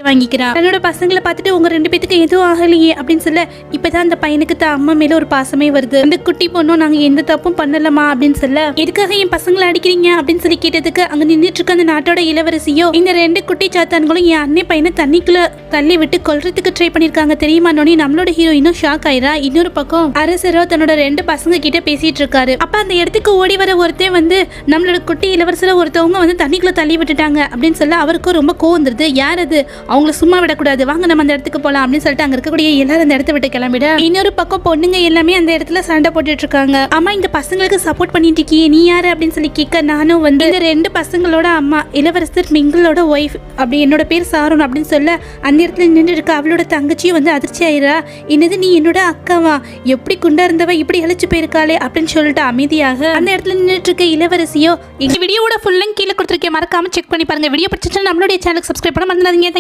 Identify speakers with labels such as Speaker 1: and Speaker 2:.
Speaker 1: வாங்கிக்கிறான். தன்னோட பசங்களை பார்த்துட்டு உங்க 2 பேத்துக்கு எதுவும் ஆகலையே அப்படின்னு சொல்ல இப்பதான் அந்த பையனுக்கு தான் அம்மா மேல ஒரு பாசமே வருது. அந்த குட்டி பொண்ணும் நாங்க எந்த தப்பும் பண்ணலமா அப்படின்னு சொல்ல எதுக்காக என் பசங்களை அடிக்கிறீங்க அப்படின்னு சொல்லி கேட்டதுக்கு அங்க நின்றுட்டு இருக்க அந்த நாட்டோட இளவரசியோ இந்த 2 குட்டி சாத்தான்களும் என் அண்ணன் பையனை தண்ணிக்குள்ள தள்ளி விட்டு கொல்றதுக்கு ட்ரை பண்ணிருக்காங்க தெரியுமா. நம்மளோட ஹீரோயினும் ஷாக் ஆயிரா. இன்னொரு பக்கம் அரசரோ தன்னோட 2 பசங்க கிட்ட பேசிட்டு இருக்காரு. அப்ப அந்த இடத்துக்கு ஓடி வர ஒருத்தன் வந்து நம்மளோட குட்டி இளவரசர ஒருத்தவங்க வந்து தண்ணிக்குள்ள தள்ளி விட்டுட்டாங்க அப்படின்னு சொல்ல அவருக்கும் ரொம்ப கோவம் வந்துருது. யார் அது, அவங்கள சும்மா விடக்கூடாது, வாங்க நம்ம அந்த இடத்துக்கு போலாம் அப்படின்னு சொல்லிட்டு அங்க இருக்கக்கூடிய எல்லாரும் அந்த இடத்த விட்டு கிளம்பிட இன்னொரு பக்கம் பொண்ணுங்க எல்லாமே அந்த இடத்துல சண்டை போட்டுட்டு இருக்காங்க. அம்மா இந்த பசங்களுக்கு சப்போர்ட் பண்ணிட்டு இருக்கியே நீ யாரு அப்படின்னு சொல்லி கேட்க நானும் வந்து இந்த 2 பசங்களோட அம்மா இளவரசர் மிங்களோட ஒய்ஃப் அப்படி என்னோட பேர் சாருன் அப்படின்னு சொல்ல அந்த இடத்துல நின்று இருக்க அவளோட தங்கச்சியும் வந்து அதிர்ச்சி ஆயிரா. என்னது நீ என்னோட அக்காவா, எப்படி குண்டா இருந்தவ இப்படி இழைச்சு போயிருக்காளே அப்படின்னு சொல்லிட்டு அமைதியாக அந்த இடத்துல நின்றுட்டு இருக்க இளவரசியோ எங்க வீடியோட ஃபுல் லிங்க் கீழே கொடுத்துருக்கேன், மறக்காம செக் பண்ணி பாருங்க. வீடியோ பிடிச்சிச்சுன்னா நம்மளுடைய சேனலுக்கு சப்ஸ்கிரைப் பண்ண மறந்துடாதீங்க.